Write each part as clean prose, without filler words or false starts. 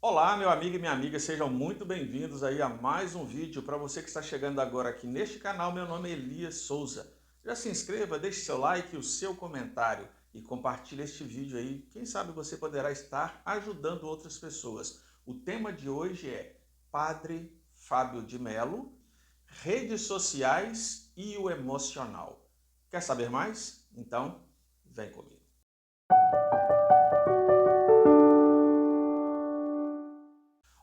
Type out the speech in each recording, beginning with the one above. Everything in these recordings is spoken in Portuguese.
Olá, meu amigo e minha amiga, sejam muito bem-vindos aí a mais um vídeo. Para você que está chegando agora aqui neste canal, meu nome é Elias Souza. Já se inscreva, deixe seu like, o seu comentário e compartilhe este vídeo aí. Quem sabe você poderá estar ajudando outras pessoas. O tema de hoje é Padre Fábio de Mello, redes sociais e o emocional. Quer saber mais? Então, vem comigo.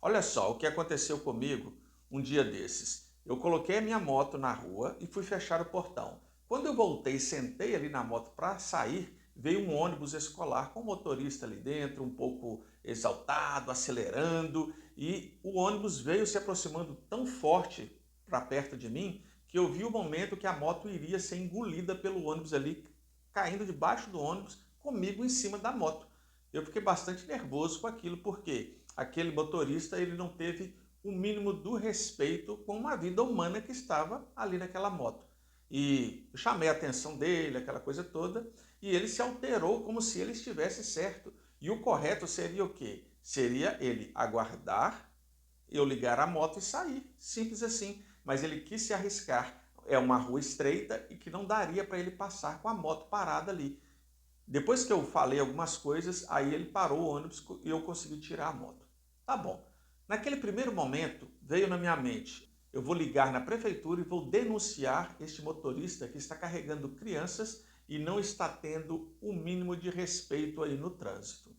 Olha só o que aconteceu comigo um dia desses. Eu coloquei a minha moto na rua e fui fechar o portão. Quando eu voltei e sentei ali na moto para sair, veio um ônibus escolar com o motorista ali dentro, um pouco exaltado, acelerando, e o ônibus veio se aproximando tão forte para perto de mim que eu vi o momento que a moto iria ser engolida pelo ônibus ali, caindo debaixo do ônibus, comigo em cima da moto. Eu fiquei bastante nervoso com aquilo, porque aquele motorista ele não teve o mínimo do respeito com uma vida humana que estava ali naquela moto. E eu chamei a atenção dele, aquela coisa toda, e ele se alterou como se ele estivesse certo. E o correto seria o quê? Seria ele aguardar, eu ligar a moto e sair, simples assim. Mas ele quis se arriscar. É uma rua estreita e que não daria para ele passar com a moto parada ali. Depois que eu falei algumas coisas, aí ele parou o ônibus e eu consegui tirar a moto. Tá bom. Naquele primeiro momento, veio na minha mente, eu vou ligar na prefeitura e vou denunciar este motorista que está carregando crianças e não está tendo o mínimo de respeito aí no trânsito.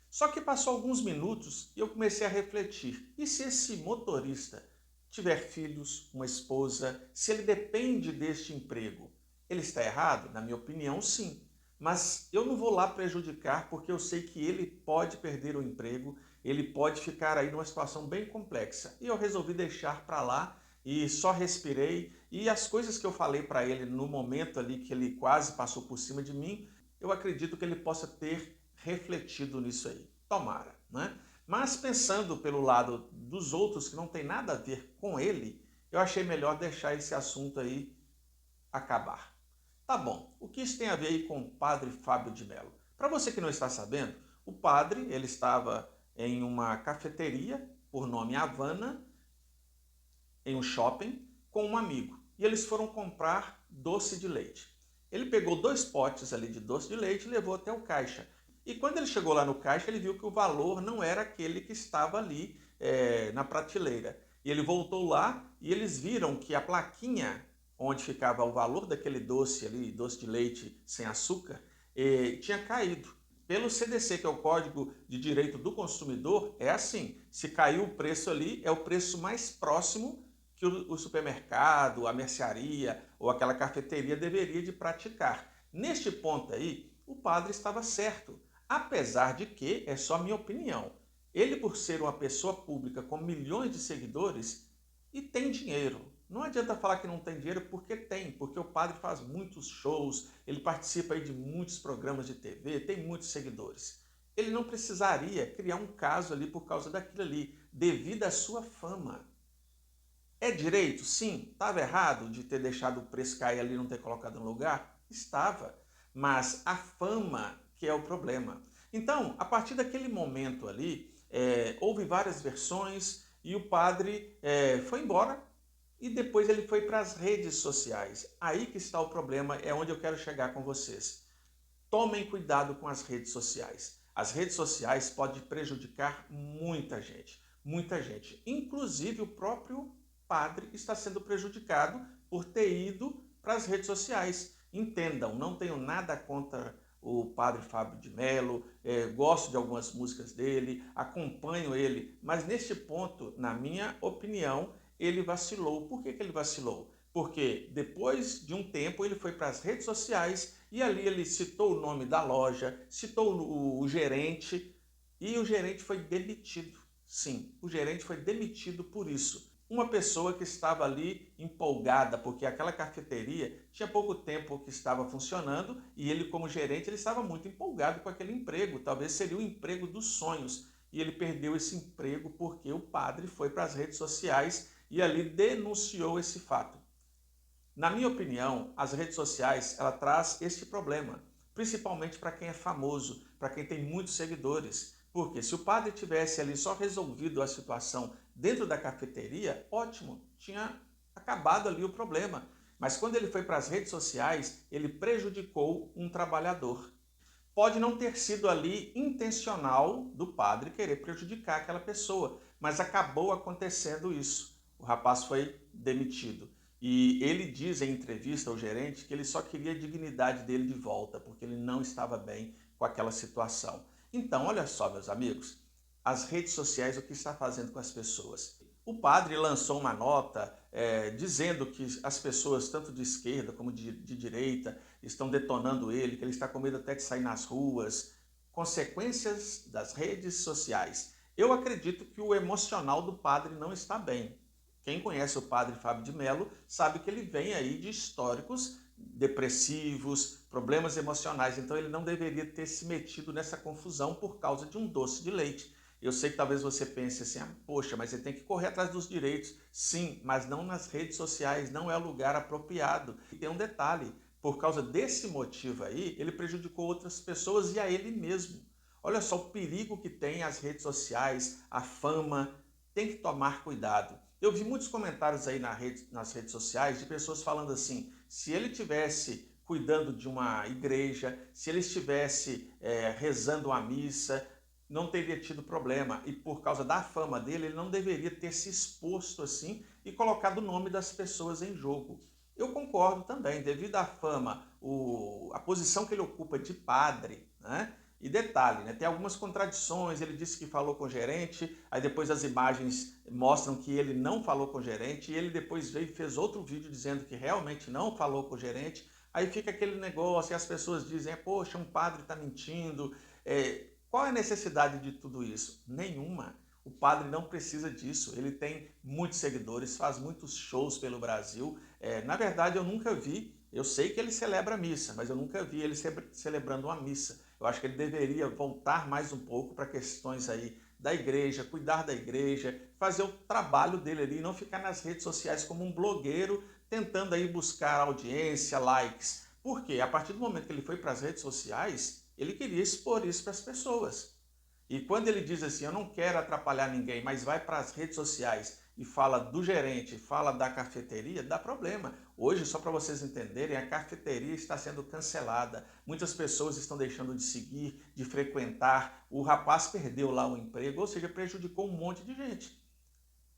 Só que passou alguns minutos e eu comecei a refletir. E se esse motorista tiver filhos, uma esposa, se ele depende deste emprego, ele está errado? Na minha opinião, sim. Mas eu não vou lá prejudicar porque eu sei que ele pode perder o emprego, ele pode ficar aí numa situação bem complexa. E eu resolvi deixar para lá e só respirei. E as coisas que eu falei para ele no momento ali que ele quase passou por cima de mim, eu acredito que ele possa ter refletido nisso aí. Tomara, né? Mas pensando pelo lado dos outros que não tem nada a ver com ele, eu achei melhor deixar esse assunto aí acabar. Tá bom, o que isso tem a ver aí com o padre Fábio de Mello? Para você que não está sabendo, o padre ele estava em uma cafeteria por nome Havana, em um shopping, com um amigo. E eles foram comprar doce de leite. Ele pegou 2 potes ali de doce de leite e levou até o caixa. E quando ele chegou lá no caixa, ele viu que o valor não era aquele que estava ali na prateleira. E ele voltou lá e eles viram que a plaquinha onde ficava o valor daquele doce ali, doce de leite sem açúcar, tinha caído. Pelo CDC, que é o Código de Direito do Consumidor, é assim, se caiu o preço ali, é o preço mais próximo que o supermercado, a mercearia ou aquela cafeteria deveria de praticar. Neste ponto aí, o padre estava certo, apesar de que, é só minha opinião, ele por ser uma pessoa pública com milhões de seguidores e tem dinheiro. Não adianta falar que não tem dinheiro porque tem, porque o padre faz muitos shows, ele participa aí de muitos programas de TV, tem muitos seguidores. Ele não precisaria criar um caso ali por causa daquilo ali, devido à sua fama. É direito? Sim. Estava errado de ter deixado o preço cair ali e não ter colocado no lugar? Estava. Mas a fama que é o problema. Então, a partir daquele momento ali, houve várias versões e o padre foi embora e depois ele foi para as redes sociais. Aí que está o problema, é onde eu quero chegar com vocês. Tomem cuidado com as redes sociais. As redes sociais podem prejudicar muita gente. Inclusive o próprio padre está sendo prejudicado por ter ido para as redes sociais. Entendam, não tenho nada contra o padre Fábio de Mello, gosto de algumas músicas dele, acompanho ele, mas neste ponto, na minha opinião, ele vacilou. Por que ele vacilou? Porque depois de um tempo ele foi para as redes sociais e ali ele citou o nome da loja, citou o gerente e o gerente foi demitido. Sim, o gerente foi demitido por isso. Uma pessoa que estava ali empolgada, porque aquela cafeteria tinha pouco tempo que estava funcionando e ele, como gerente, ele estava muito empolgado com aquele emprego. Talvez seria o emprego dos sonhos. E ele perdeu esse emprego porque o padre foi para as redes sociais e ali denunciou esse fato. Na minha opinião, as redes sociais traz este problema, principalmente para quem é famoso, para quem tem muitos seguidores. Porque se o padre tivesse ali só resolvido a situação dentro da cafeteria, ótimo, tinha acabado ali o problema. Mas quando ele foi para as redes sociais, ele prejudicou um trabalhador. Pode não ter sido ali intencional do padre querer prejudicar aquela pessoa, mas acabou acontecendo isso. O rapaz foi demitido. E ele diz em entrevista ao gerente que ele só queria a dignidade dele de volta, porque ele não estava bem com aquela situação. Então, olha só, meus amigos, as redes sociais, o que está fazendo com as pessoas? O padre lançou uma nota dizendo que as pessoas, tanto de esquerda como de direita, estão detonando ele, que ele está com medo até de sair nas ruas. Consequências das redes sociais. Eu acredito que o emocional do padre não está bem. Quem conhece o padre Fábio de Mello sabe que ele vem aí de históricos depressivos, problemas emocionais, então ele não deveria ter se metido nessa confusão por causa de um doce de leite. Eu sei que talvez você pense assim, poxa, mas ele tem que correr atrás dos direitos. Sim, mas não nas redes sociais, não é o lugar apropriado. E tem um detalhe, por causa desse motivo aí, ele prejudicou outras pessoas e a ele mesmo. Olha só o perigo que tem as redes sociais, a fama, tem que tomar cuidado. Eu vi muitos comentários aí nas redes sociais de pessoas falando assim, se ele tivesse cuidando de uma igreja, se ele estivesse rezando uma missa, não teria tido problema. E por causa da fama dele, ele não deveria ter se exposto assim e colocado o nome das pessoas em jogo. Eu concordo também, devido à fama, a posição que ele ocupa de padre, né? E detalhe, né, tem algumas contradições, ele disse que falou com o gerente, aí depois as imagens mostram que ele não falou com o gerente, e ele depois veio e fez outro vídeo dizendo que realmente não falou com o gerente, aí fica aquele negócio e as pessoas dizem, poxa, um padre está mentindo. Qual é a necessidade de tudo isso? Nenhuma. O padre não precisa disso, ele tem muitos seguidores, faz muitos shows pelo Brasil. Na verdade, eu nunca vi, eu sei que ele celebra a missa, mas eu nunca vi ele celebrando uma missa. Eu acho que ele deveria voltar mais um pouco para questões aí da igreja, cuidar da igreja, fazer o trabalho dele ali, não ficar nas redes sociais como um blogueiro, tentando aí buscar audiência, likes. Por quê? A partir do momento que ele foi para as redes sociais, ele queria expor isso para as pessoas. E quando ele diz assim, eu não quero atrapalhar ninguém, mas vai para as redes sociais e fala do gerente, fala da cafeteria, dá problema. Hoje, só para vocês entenderem, a cafeteria está sendo cancelada. Muitas pessoas estão deixando de seguir, de frequentar. O rapaz perdeu lá o emprego, ou seja, prejudicou um monte de gente.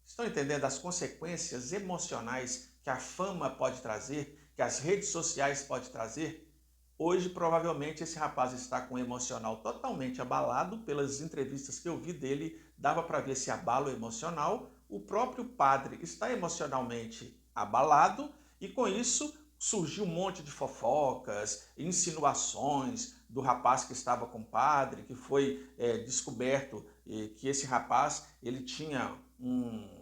Estão entendendo as consequências emocionais que a fama pode trazer, que as redes sociais podem trazer? Hoje, provavelmente, esse rapaz está com o emocional totalmente abalado. Pelas entrevistas que eu vi dele, dava para ver esse abalo emocional. O próprio padre está emocionalmente abalado e, com isso, surgiu um monte de fofocas, insinuações do rapaz que estava com o padre, que foi descoberto que esse rapaz ele tinha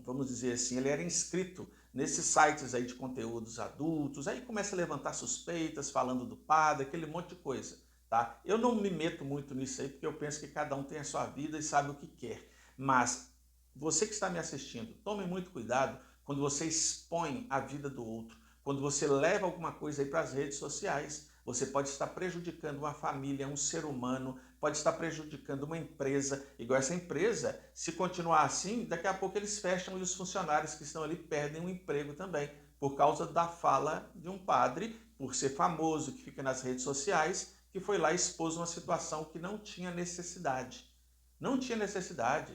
vamos dizer assim, ele era inscrito nesses sites aí de conteúdos adultos, aí começa a levantar suspeitas falando do padre, aquele monte de coisa, tá? Eu não me meto muito nisso aí, porque eu penso que cada um tem a sua vida e sabe o que quer, mas você que está me assistindo, tome muito cuidado quando você expõe a vida do outro, quando você leva alguma coisa aí para as redes sociais. Você pode estar prejudicando uma família, um ser humano, pode estar prejudicando uma empresa, igual essa empresa, se continuar assim, daqui a pouco eles fecham e os funcionários que estão ali perdem o emprego também, por causa da fala de um padre, por ser famoso, que fica nas redes sociais, que foi lá e expôs uma situação que não tinha necessidade. Não tinha necessidade.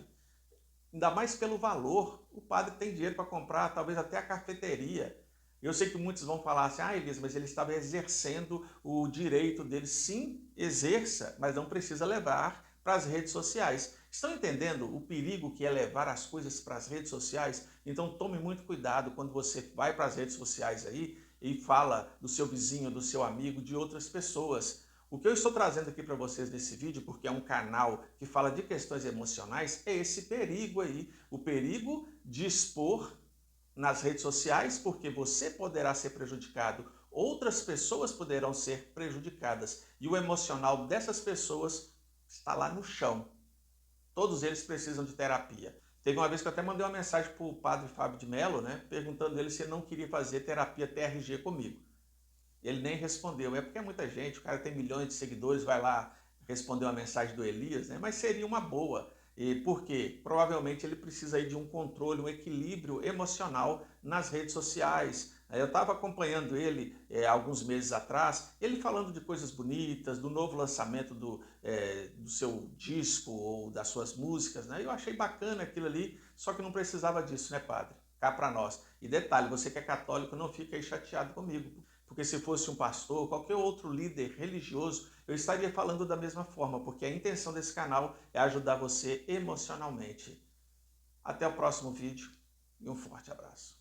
Ainda mais pelo valor. O padre tem dinheiro para comprar, talvez até a cafeteria. Eu sei que muitos vão falar assim, Elisa, mas ele estava exercendo o direito dele. Sim, exerça, mas não precisa levar para as redes sociais. Estão entendendo o perigo que é levar as coisas para as redes sociais? Então tome muito cuidado quando você vai para as redes sociais aí e fala do seu vizinho, do seu amigo, de outras pessoas. O que eu estou trazendo aqui para vocês nesse vídeo, porque é um canal que fala de questões emocionais, é esse perigo aí, o perigo de expor nas redes sociais, porque você poderá ser prejudicado, outras pessoas poderão ser prejudicadas e o emocional dessas pessoas está lá no chão. Todos eles precisam de terapia. Teve uma vez que eu até mandei uma mensagem para o padre Fábio de Mello, né, perguntando ele se ele não queria fazer terapia TRG comigo. Ele nem respondeu, é porque é muita gente, o cara tem milhões de seguidores, vai lá responder uma mensagem do Elias, né? Mas seria uma boa. E por quê? Provavelmente ele precisa aí de um controle, um equilíbrio emocional nas redes sociais. Eu estava acompanhando ele alguns meses atrás, ele falando de coisas bonitas, do novo lançamento do seu disco ou das suas músicas, né? Eu achei bacana aquilo ali, só que não precisava disso, né, padre? Cá para nós. E detalhe, você que é católico, não fica aí chateado comigo, porque se fosse um pastor, qualquer outro líder religioso, eu estaria falando da mesma forma, porque a intenção desse canal é ajudar você emocionalmente. Até o próximo vídeo e um forte abraço.